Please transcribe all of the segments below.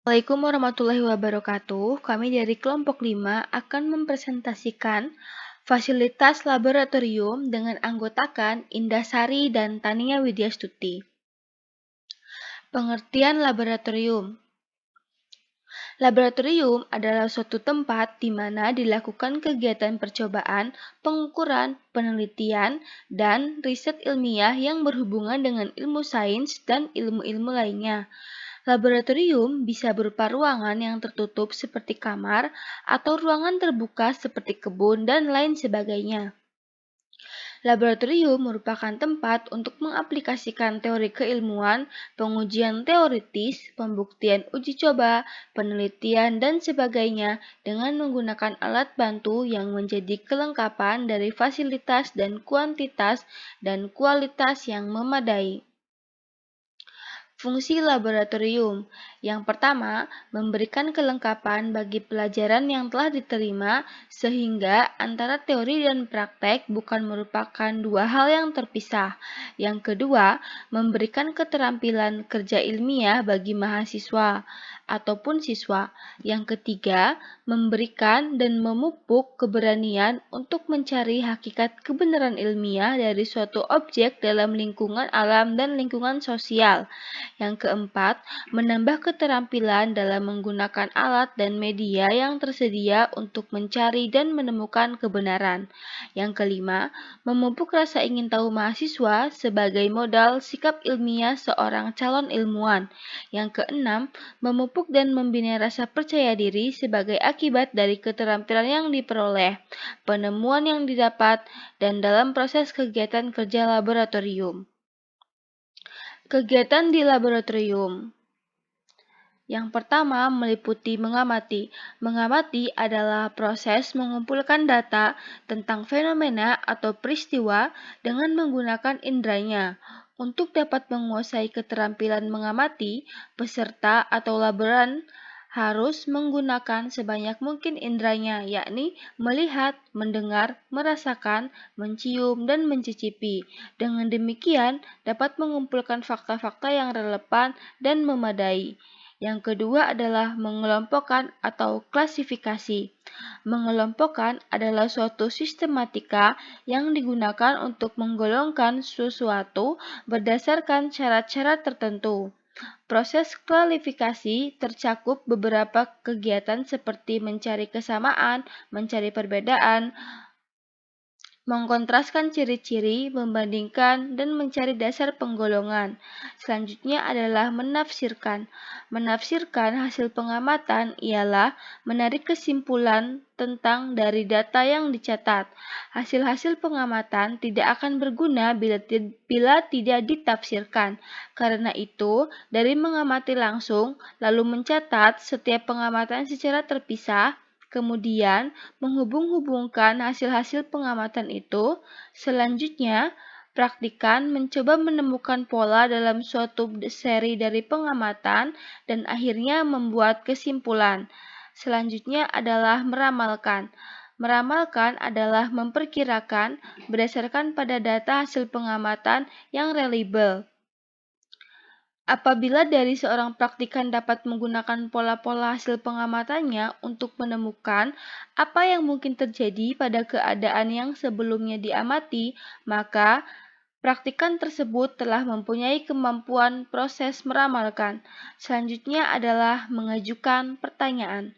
Assalamualaikum warahmatullahi wabarakatuh. Kami dari kelompok 5 akan mempresentasikan fasilitas laboratorium dengan anggotakan Indasari dan Tania Widyastuti. Pengertian laboratorium. Laboratorium adalah suatu tempat di mana dilakukan kegiatan percobaan, pengukuran, penelitian, dan riset ilmiah yang berhubungan dengan ilmu sains dan ilmu-ilmu lainnya. Laboratorium bisa berupa ruangan yang tertutup seperti kamar atau ruangan terbuka seperti kebun dan lain sebagainya. Laboratorium merupakan tempat untuk mengaplikasikan teori keilmuan, pengujian teoritis, pembuktian uji coba, penelitian, dan sebagainya dengan menggunakan alat bantu yang menjadi kelengkapan dari fasilitas dan kuantitas dan kualitas yang memadai. Fungsi laboratorium. Yang pertama, memberikan kelengkapan bagi pelajaran yang telah diterima sehingga antara teori dan praktek bukan merupakan dua hal yang terpisah. Yang kedua, memberikan keterampilan kerja ilmiah bagi mahasiswa ataupun siswa. Yang ketiga, memberikan dan memupuk keberanian untuk mencari hakikat kebenaran ilmiah dari suatu objek dalam lingkungan alam dan lingkungan sosial. Yang keempat, menambah keterampilan dalam menggunakan alat dan media yang tersedia untuk mencari dan menemukan kebenaran. Yang kelima, memupuk rasa ingin tahu mahasiswa sebagai modal sikap ilmiah seorang calon ilmuwan. Yang keenam, memupuk dan membina rasa percaya diri sebagai akibat dari keterampilan yang diperoleh, penemuan yang didapat, dan dalam proses kegiatan kerja laboratorium. Kegiatan di laboratorium. Yang pertama meliputi mengamati. Mengamati adalah proses mengumpulkan data tentang fenomena atau peristiwa dengan menggunakan inderanya. Untuk dapat menguasai keterampilan mengamati, peserta atau laboran harus menggunakan sebanyak mungkin inderanya, yakni melihat, mendengar, merasakan, mencium, dan mencicipi. Dengan demikian, dapat mengumpulkan fakta-fakta yang relevan dan memadai. Yang kedua adalah mengelompokkan atau klasifikasi. Mengelompokkan adalah suatu sistematika yang digunakan untuk menggolongkan sesuatu berdasarkan syarat-syarat tertentu. Proses klasifikasi tercakup beberapa kegiatan seperti mencari kesamaan, mencari perbedaan, mengkontraskan ciri-ciri, membandingkan, dan mencari dasar penggolongan. Selanjutnya adalah menafsirkan. Menafsirkan hasil pengamatan ialah menarik kesimpulan tentang dari data yang dicatat. Hasil-hasil pengamatan tidak akan berguna bila tidak ditafsirkan. Karena itu, dari mengamati langsung, lalu mencatat setiap pengamatan secara terpisah, kemudian menghubung-hubungkan hasil-hasil pengamatan itu. Selanjutnya, praktikan mencoba menemukan pola dalam suatu seri dari pengamatan dan akhirnya membuat kesimpulan. Selanjutnya adalah meramalkan. Meramalkan adalah memperkirakan berdasarkan pada data hasil pengamatan yang reliable. Apabila dari seorang praktikan dapat menggunakan pola-pola hasil pengamatannya untuk menemukan apa yang mungkin terjadi pada keadaan yang sebelumnya diamati, maka praktikan tersebut telah mempunyai kemampuan proses meramalkan. Selanjutnya adalah mengajukan pertanyaan.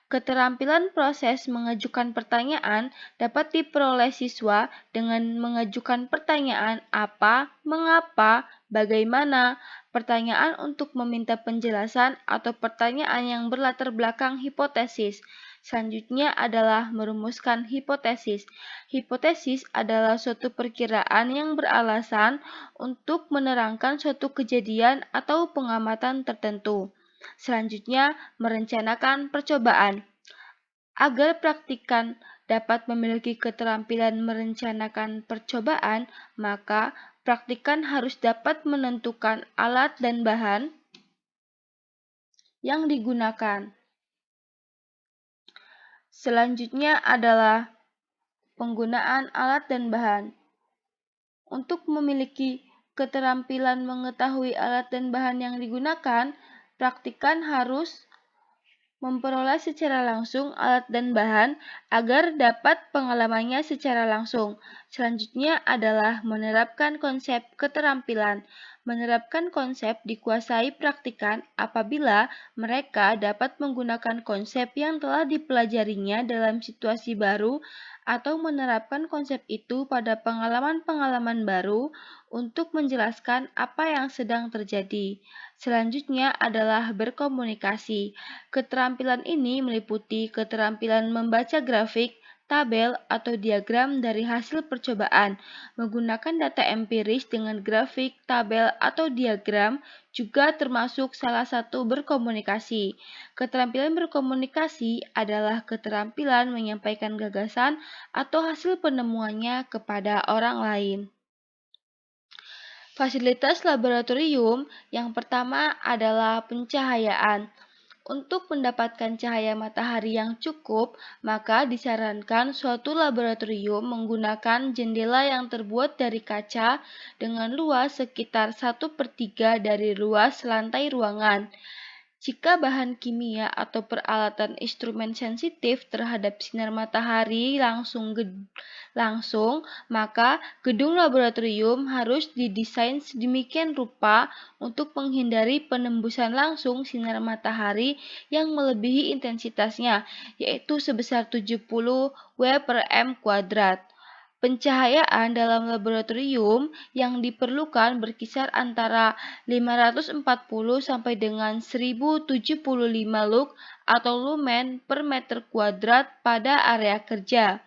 Keterampilan proses mengajukan pertanyaan dapat diperoleh siswa dengan mengajukan pertanyaan apa, mengapa, bagaimana, pertanyaan untuk meminta penjelasan, atau pertanyaan yang berlatar belakang hipotesis. Selanjutnya adalah merumuskan hipotesis. Hipotesis adalah suatu perkiraan yang beralasan untuk menerangkan suatu kejadian atau pengamatan tertentu. Selanjutnya, merencanakan percobaan. Agar praktikan dapat memiliki keterampilan merencanakan percobaan, maka praktikan harus dapat menentukan alat dan bahan yang digunakan. Selanjutnya adalah penggunaan alat dan bahan. Untuk memiliki keterampilan mengetahui alat dan bahan yang digunakan, praktikan harus memperoleh secara langsung alat dan bahan agar dapat pengalamannya secara langsung. Selanjutnya adalah menerapkan konsep keterampilan. Menerapkan konsep dikuasai praktikan apabila mereka dapat menggunakan konsep yang telah dipelajarinya dalam situasi baru atau menerapkan konsep itu pada pengalaman-pengalaman baru untuk menjelaskan apa yang sedang terjadi. Selanjutnya adalah berkomunikasi. Keterampilan ini meliputi keterampilan membaca grafik, tabel, atau diagram dari hasil percobaan. Menggunakan data empiris dengan grafik, tabel, atau diagram juga termasuk salah satu berkomunikasi. Keterampilan berkomunikasi adalah keterampilan menyampaikan gagasan atau hasil penemuannya kepada orang lain. Fasilitas laboratorium yang pertama adalah pencahayaan. Untuk mendapatkan cahaya matahari yang cukup, maka disarankan suatu laboratorium menggunakan jendela yang terbuat dari kaca dengan luas sekitar 1/3 dari luas lantai ruangan. Jika bahan kimia atau peralatan instrumen sensitif terhadap sinar matahari langsung, maka gedung laboratorium harus didesain sedemikian rupa untuk menghindari penembusan langsung sinar matahari yang melebihi intensitasnya, yaitu sebesar 70 W/m². Pencahayaan dalam laboratorium yang diperlukan berkisar antara 540 sampai dengan 1075 lux atau lumen per meter kuadrat pada area kerja.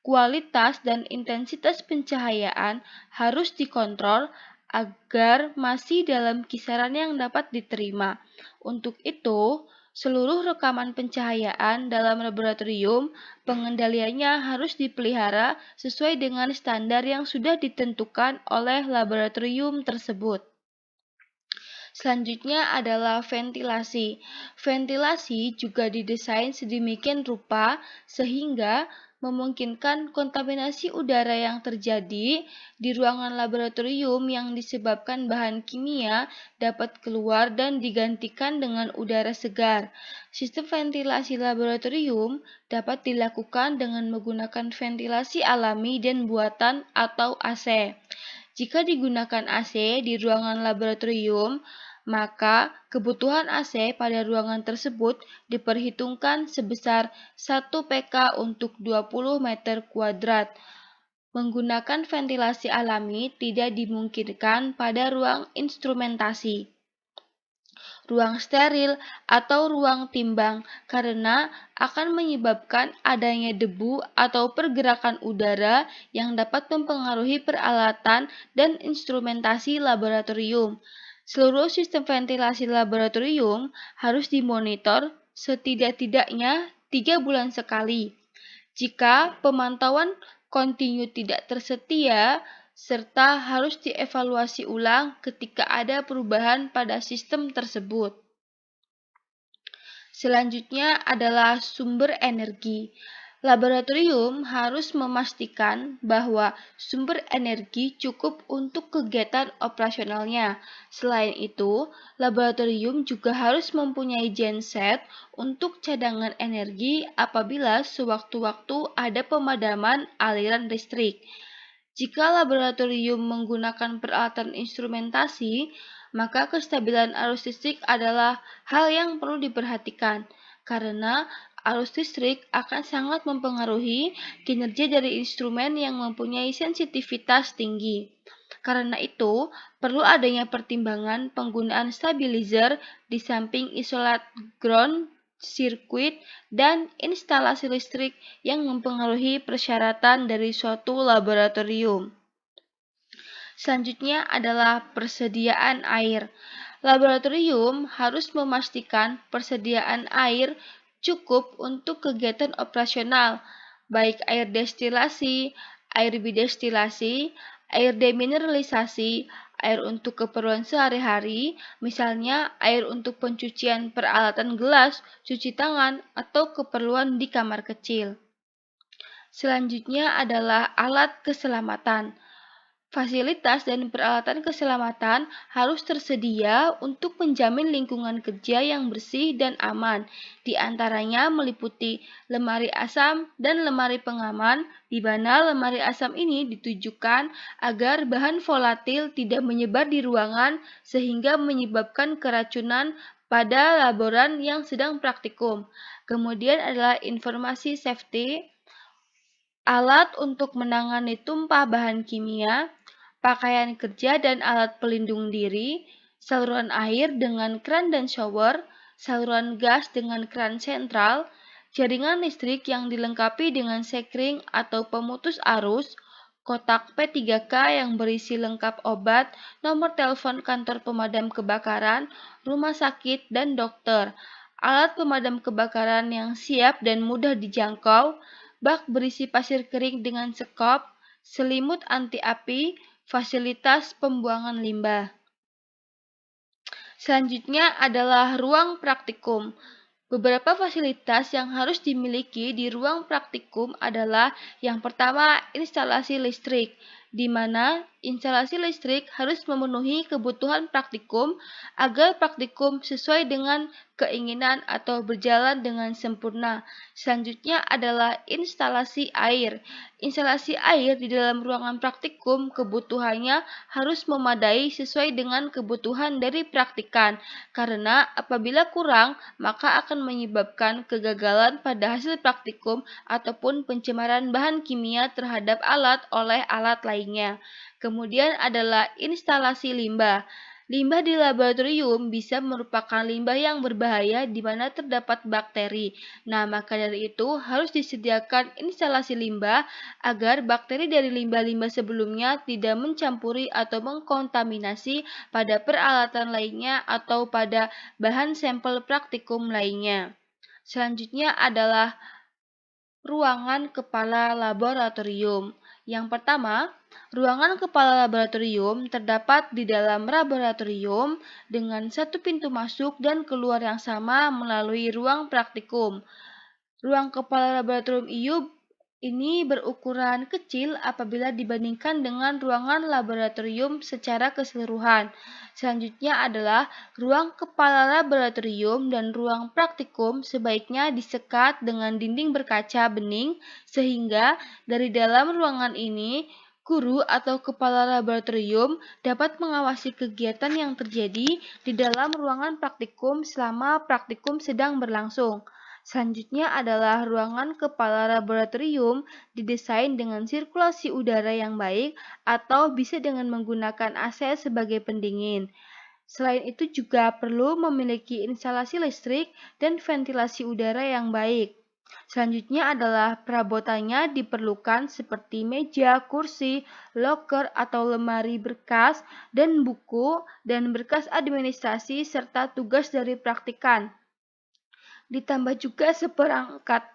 Kualitas dan intensitas pencahayaan harus dikontrol agar masih dalam kisaran yang dapat diterima. Untuk itu, seluruh rekaman pencahayaan dalam laboratorium, pengendaliannya harus dipelihara sesuai dengan standar yang sudah ditentukan oleh laboratorium tersebut. Selanjutnya adalah ventilasi. Ventilasi juga didesain sedemikian rupa sehingga memungkinkan kontaminasi udara yang terjadi di ruangan laboratorium yang disebabkan bahan kimia dapat keluar dan digantikan dengan udara segar. Sistem ventilasi laboratorium dapat dilakukan dengan menggunakan ventilasi alami dan buatan atau AC. Jika digunakan AC di ruangan laboratorium, maka kebutuhan AC pada ruangan tersebut diperhitungkan sebesar 1 pk untuk 20 meter kuadrat. Menggunakan ventilasi alami tidak dimungkinkan pada ruang instrumentasi, ruang steril, atau ruang timbang karena akan menyebabkan adanya debu atau pergerakan udara yang dapat mempengaruhi peralatan dan instrumentasi laboratorium. Seluruh sistem ventilasi laboratorium harus dimonitor setidak-tidaknya 3 bulan sekali. Jika pemantauan kontinu tidak tersedia, serta harus dievaluasi ulang ketika ada perubahan pada sistem tersebut. Selanjutnya adalah sumber energi. Laboratorium harus memastikan bahwa sumber energi cukup untuk kegiatan operasionalnya. Selain itu, laboratorium juga harus mempunyai genset untuk cadangan energi apabila sewaktu-waktu ada pemadaman aliran listrik. Jika laboratorium menggunakan peralatan instrumentasi, maka kestabilan arus listrik adalah hal yang perlu diperhatikan, karena arus listrik akan sangat mempengaruhi kinerja dari instrumen yang mempunyai sensitivitas tinggi. Karena itu, perlu adanya pertimbangan penggunaan stabilizer di samping isolat ground, sirkuit, dan instalasi listrik yang mempengaruhi persyaratan dari suatu laboratorium. Selanjutnya adalah persediaan air. Laboratorium harus memastikan persediaan air cukup untuk kegiatan operasional, baik air destilasi, air bidestilasi, air demineralisasi, air untuk keperluan sehari-hari, misalnya air untuk pencucian peralatan gelas, cuci tangan, atau keperluan di kamar kecil. Selanjutnya adalah alat keselamatan. Fasilitas dan peralatan keselamatan harus tersedia untuk menjamin lingkungan kerja yang bersih dan aman. Di antaranya meliputi lemari asam dan lemari pengaman, di mana lemari asam ini ditujukan agar bahan volatil tidak menyebar di ruangan sehingga menyebabkan keracunan pada laboran yang sedang praktikum. Kemudian adalah informasi safety, alat untuk menangani tumpah bahan kimia, pakaian kerja dan alat pelindung diri, saluran air dengan kran dan shower, saluran gas dengan kran sentral, jaringan listrik yang dilengkapi dengan sekring atau pemutus arus, kotak P3K yang berisi lengkap obat, nomor telepon kantor pemadam kebakaran, rumah sakit, dan dokter, alat pemadam kebakaran yang siap dan mudah dijangkau, bak berisi pasir kering dengan sekop, selimut anti api, fasilitas pembuangan limbah. Selanjutnya adalah ruang praktikum. Beberapa fasilitas yang harus dimiliki di ruang praktikum adalah yang pertama, instalasi listrik, di mana instalasi listrik harus memenuhi kebutuhan praktikum agar praktikum sesuai dengan keinginan atau berjalan dengan sempurna. Selanjutnya adalah instalasi air. Instalasi air di dalam ruangan praktikum kebutuhannya harus memadai sesuai dengan kebutuhan dari praktikan, karena apabila kurang maka akan menyebabkan kegagalan pada hasil praktikum ataupun pencemaran bahan kimia terhadap alat oleh alat lainnya. Kemudian adalah instalasi limbah. Limbah di laboratorium bisa merupakan limbah yang berbahaya di mana terdapat bakteri. Nah, maka dari itu harus disediakan instalasi limbah agar bakteri dari limbah-limbah sebelumnya tidak mencampuri atau mengkontaminasi pada peralatan lainnya atau pada bahan sampel praktikum lainnya. Selanjutnya adalah ruangan kepala laboratorium. Yang pertama, ruangan kepala laboratorium terdapat di dalam laboratorium dengan satu pintu masuk dan keluar yang sama melalui ruang praktikum. Ruang kepala laboratorium IUB ini berukuran kecil apabila dibandingkan dengan ruangan laboratorium secara keseluruhan. Selanjutnya adalah ruang kepala laboratorium dan ruang praktikum sebaiknya disekat dengan dinding berkaca bening sehingga dari dalam ruangan ini guru atau kepala laboratorium dapat mengawasi kegiatan yang terjadi di dalam ruangan praktikum selama praktikum sedang berlangsung. Selanjutnya adalah ruangan kepala laboratorium didesain dengan sirkulasi udara yang baik atau bisa dengan menggunakan AC sebagai pendingin. Selain itu juga perlu memiliki instalasi listrik dan ventilasi udara yang baik. Selanjutnya adalah perabotannya diperlukan seperti meja, kursi, loker atau lemari berkas, dan buku dan berkas administrasi serta tugas dari praktikan. Ditambah juga seperangkat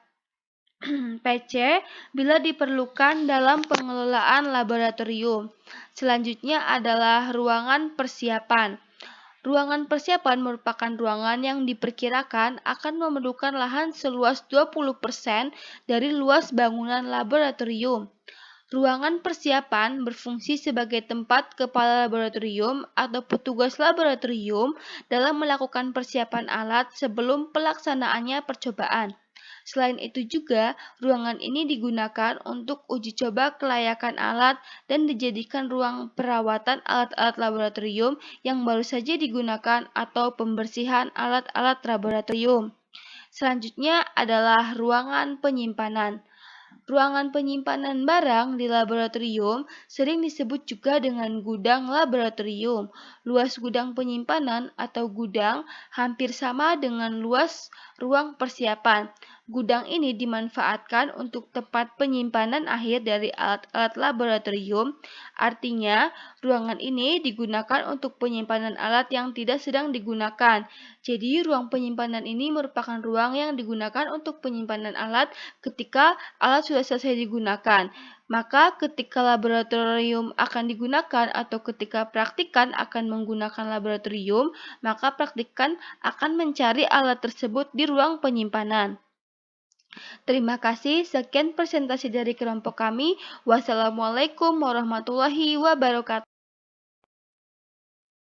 PC bila diperlukan dalam pengelolaan laboratorium. Selanjutnya adalah ruangan persiapan. Ruangan persiapan merupakan ruangan yang diperkirakan akan memerlukan lahan seluas 20% dari luas bangunan laboratorium. Ruangan persiapan berfungsi sebagai tempat kepala laboratorium atau petugas laboratorium dalam melakukan persiapan alat sebelum pelaksanaannya percobaan. Selain itu juga, ruangan ini digunakan untuk uji coba kelayakan alat dan dijadikan ruang perawatan alat-alat laboratorium yang baru saja digunakan atau pembersihan alat-alat laboratorium. Selanjutnya adalah ruangan penyimpanan. Ruangan penyimpanan barang di laboratorium sering disebut juga dengan gudang laboratorium. Luas gudang penyimpanan atau gudang hampir sama dengan luas ruang persiapan. Gudang ini dimanfaatkan untuk tempat penyimpanan akhir dari alat-alat laboratorium. Artinya, ruangan ini digunakan untuk penyimpanan alat yang tidak sedang digunakan. Jadi, ruang penyimpanan ini merupakan ruang yang digunakan untuk penyimpanan alat ketika alat sudah selesai digunakan. Maka ketika laboratorium akan digunakan atau ketika praktikan akan menggunakan laboratorium, maka praktikan akan mencari alat tersebut di ruang penyimpanan. Terima kasih, sekian presentasi dari kelompok kami. Wassalamualaikum warahmatullahi wabarakatuh.